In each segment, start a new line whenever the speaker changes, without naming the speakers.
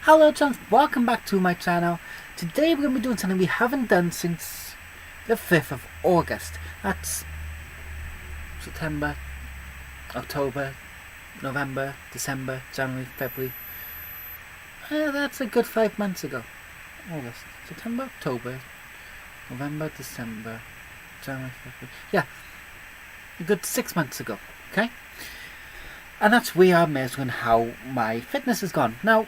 Hello John, welcome back to my channel. Today we're going to be doing something we haven't done since the 5th of August. That's September, October, November, December, January, February. That's a good 5 months ago. August, September, October, November, December, January, February. Yeah, a good 6 months ago, okay? And that's we are measuring how my fitness has gone. Now,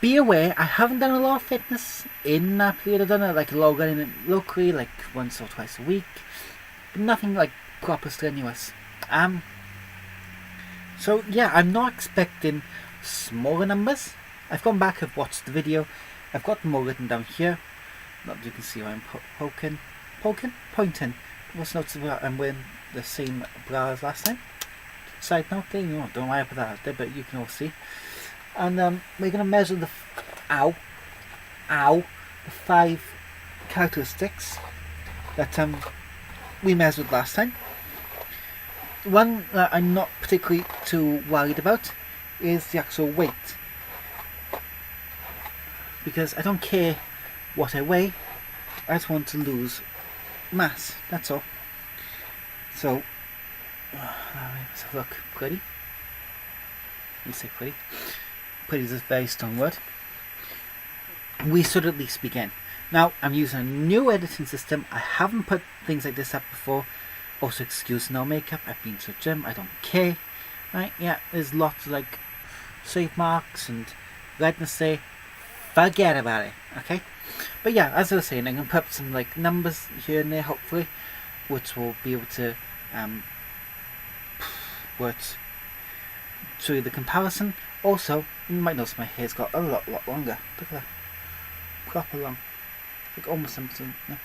be aware, I haven't done a lot of fitness in that period. I've done it like locally, like once or twice a week, but nothing like proper strenuous. So yeah, I'm not expecting smaller numbers. I've gone back, I've watched the video, I've got them all written down here. Not that you can see where I'm pointing. What's noticeable, I'm wearing the same bra as last time. Side note, there you go, don't worry about that out there, but you can all see. And we're going to measure the 5 characteristics that we measured last time. One that I'm not particularly too worried about is the actual weight, because I don't care what I weigh, I just want to lose mass, that's all. So let's have a look. Pretty, let me say pretty. Pretty is a very strong word. We should at least begin. Now, I'm using a new editing system. I haven't put things like this up before. Also, excuse no makeup. I've been to the gym. I don't care. Right? Yeah, there's lots of like shave marks and redness there. Forget about it. Okay? But yeah, as I was saying, I'm going to put some like numbers here and there, hopefully, which will be able to show you the comparison. Also, you might notice my hair's got a lot longer. Look at that. Proper long. Like almost something. No.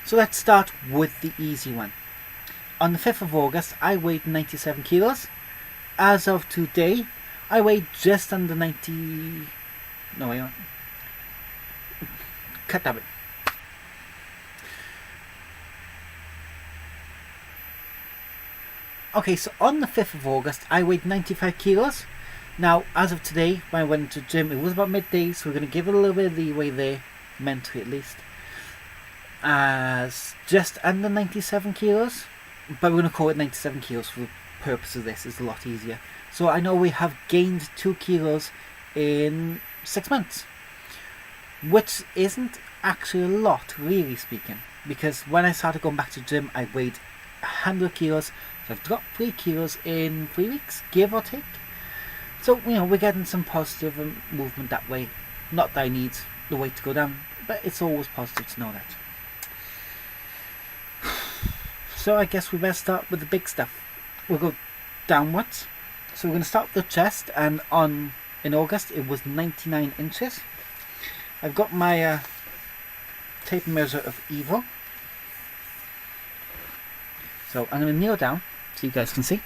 So let's start with the easy one. On the 5th of August, I weighed 97 kilos. As of today, I weighed just under 90... No, wait on. Cut that bit. Okay, so on the 5th of August, I weighed 95 kilos. Now, as of today, when I went to the gym, it was about midday, so we're going to give it a little bit of leeway there, mentally at least, as just under 97 kilos. But we're going to call it 97 kilos for the purpose of this, it's a lot easier. So I know we have gained 2 kilos in 6 months, which isn't actually a lot, really speaking, because when I started going back to the gym, I weighed 100 kilos. So I've dropped 3 kilos in 3 weeks, give or take. So, you know, we're getting some positive movement that way. Not that I need the weight to go down, but it's always positive to know that. So I guess we better start with the big stuff. We'll go downwards. So we're going to start with the chest, and in August it was 99 inches. I've got my tape measure of Evo. So I'm going to kneel down so you guys can see.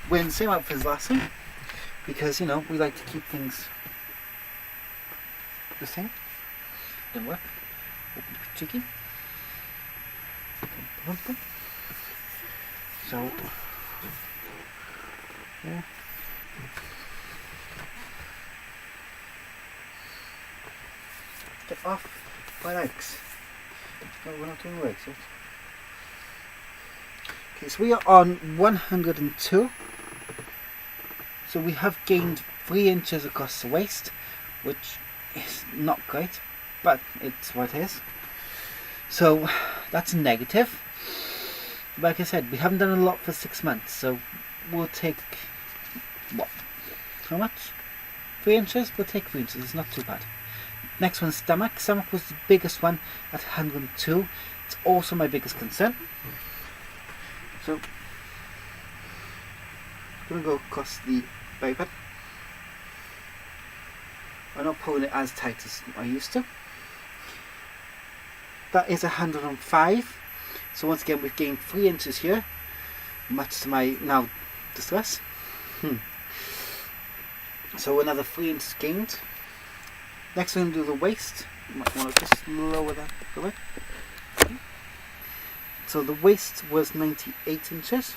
We're in the same outfit as last time, because, you know, we like to keep things the same. Didn't work. Cheeky. So, yeah. Get off my legs. No, we're not doing legs yet. Okay, so we are on 102. So we have gained 3 inches across the waist, which is not great, but it's what it is. So that's a negative. Like I said, we haven't done a lot for 6 months, so we'll take, what? How much? 3 inches? We'll take 3 inches, it's not too bad. Next one, stomach. Stomach was the biggest one at 102. It's also my biggest concern. So, I'm going to go across the belly button. I'm not pulling it as tight as I used to. That is 105. So once again, we've gained 3 inches here, much to my now distress. So another 3 inches gained. Next, we're going to do the waist. You might want to just lower that a bit. So the waist was 98 inches.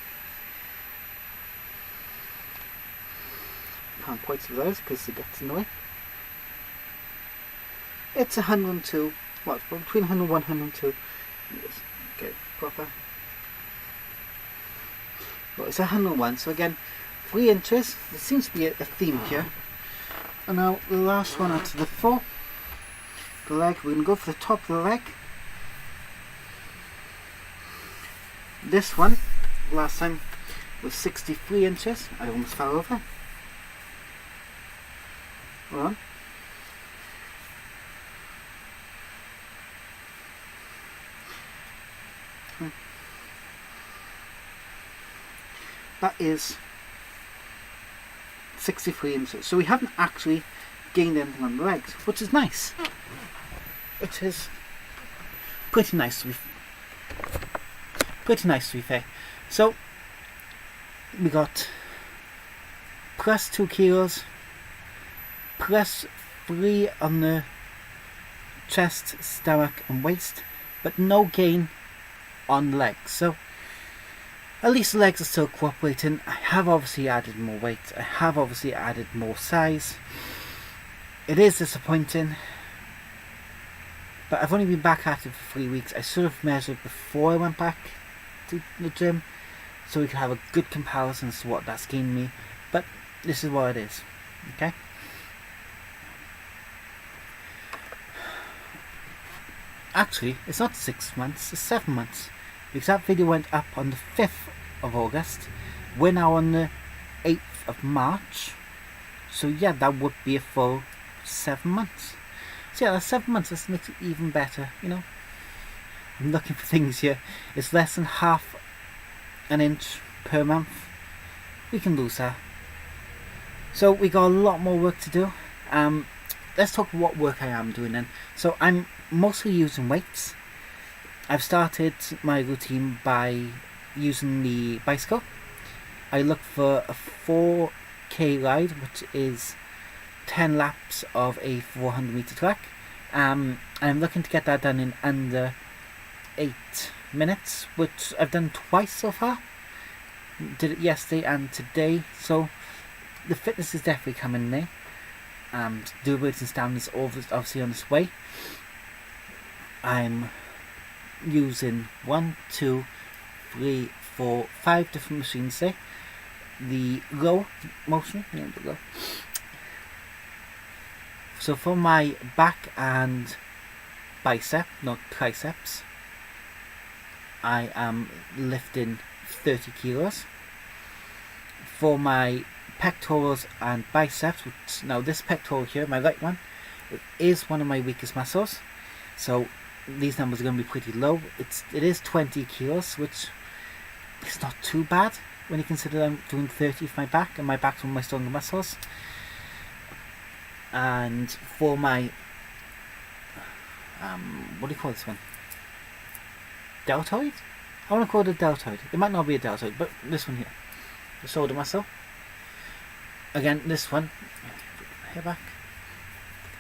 can't quite see those because it gets in the way. It's 102. Well, it's between 101 and 102. Let me just get it proper. Well, it's 101. So again, 3 inches. There seems to be a theme here. And now the last one out of the 4. The leg. We're going to go for the top of the leg. This one, last time, was 63 inches. I almost fell over. Hold on. That is 63 inches. So we haven't actually gained anything on the legs, which is nice. It is pretty nice to be fair. So we got plus 2 kilos, plus 3 on the chest, stomach and waist, but no gain on legs. So at least the legs are still cooperating. I have obviously added more weight. I have obviously added more size. It is disappointing, but I've only been back at it for 3 weeks. I should have measured before I went back to the gym so we could have a good comparison as to what that's gained me, but this is what it is. Okay, actually it's not 6 months, it's 7 months, because that video went up on the 5th of August. We're now on the 8th of March, so yeah, that would be a full 7 months. So yeah, that's 7 months. This makes it even better, you know. I'm looking for things here. It's less than half an inch per month. We can lose that. So we got a lot more work to do. Let's talk what work I am doing then. So I'm mostly using weights. I've started my routine by using the bicycle. I look for a 4k ride, which is 10 laps of a 400 meter track. I'm looking to get that done in under 8 minutes, which I've done twice so far. Did it yesterday and today, so the fitness is definitely coming there. Durability and stamina is obviously on its way. I'm using 1, 2, 3, 4, 5 different machines there. The row motion, the row. So for my back and bicep, not triceps, I am lifting 30 kilos. For my pectorals and biceps, which, now this pectoral here, my right one, it is one of my weakest muscles, so these numbers are going to be pretty low. It is 20 kilos, which is not too bad when you consider I'm doing 30 for my back, and my back's one of my stronger muscles. And for my what do you call this one? Deltoid? I want to call it a deltoid. It might not be a deltoid, but this one here, the shoulder muscle. Again, this one, hair back,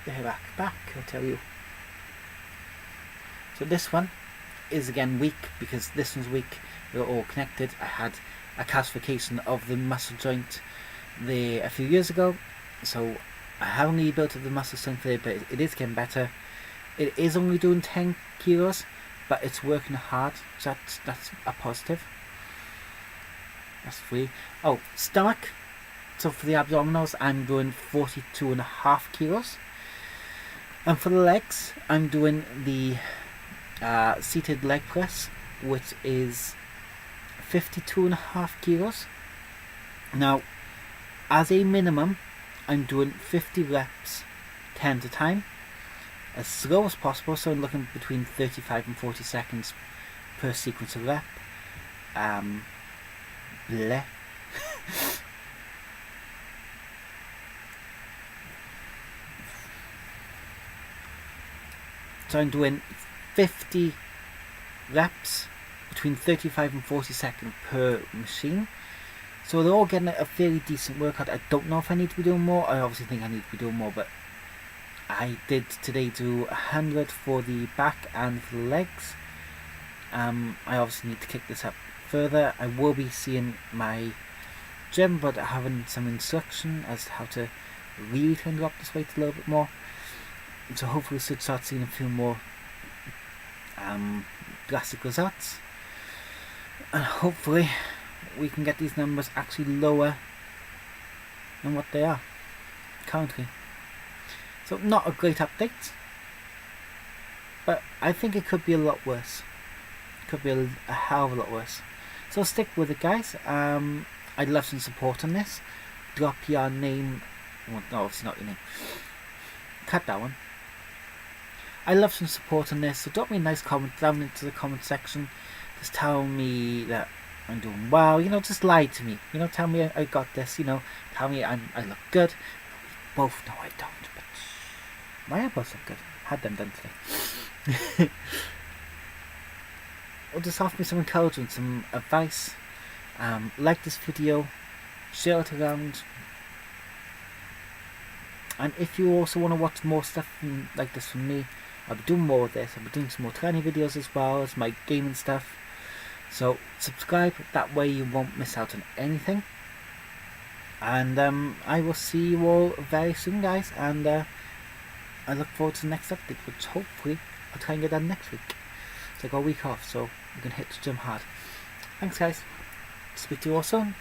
the hair back, I'll tell you. So this one is again weak because this one's weak. They're all connected. I had a calcification of the muscle joint there a few years ago, so I haven't really built up the muscle strength there, but it is getting better. It is only doing 10 kilos, but it's working hard, so that's a positive. That's 3. Oh, stomach. So for the abdominals, I'm doing 42.5 kilos. And for the legs, I'm doing the seated leg press, which is 52.5 kilos. Now, as a minimum, I'm doing 50 reps 10 at a time, as slow as possible, so I'm looking between 35 and 40 seconds per sequence of rep. Bleh. So I'm doing 50 reps between 35 and 40 seconds per machine. So they're all getting a fairly decent workout. I don't know if I need to be doing more. I obviously think I need to be doing more, but I did today do 100 for the back and for the legs. I obviously need to kick this up further. I will be seeing my gym, but having some instruction as to how to really try and drop this weight a little bit more. So hopefully we should start seeing a few more drastic results, and hopefully we can get these numbers actually lower than what they are currently. So not a great update, but I think it could be a lot worse. It could be a hell of a lot worse. So stick with it, guys. I'd love some support on this. Drop your name. Well, no, obviously not your name. Cut that one. I love some support on this, so drop me a nice comment down into the comment section. Just tell me that I'm doing well, just lie to me. Tell me I got this, tell me I look good. We both know I don't, but my elbows look good. Had them done today. Or just offer me some encouragement, some advice. Like this video, share it around. And if you also want to watch more stuff like this from me, I'll be doing more of this. I'll be doing some more training videos as well as my gaming stuff. So subscribe, that way you won't miss out on anything. And I will see you all very soon, guys. And I look forward to the next update, which hopefully I'll try and get done next week. So I got a week off, so we can hit the gym hard. Thanks, guys. Speak to you all soon.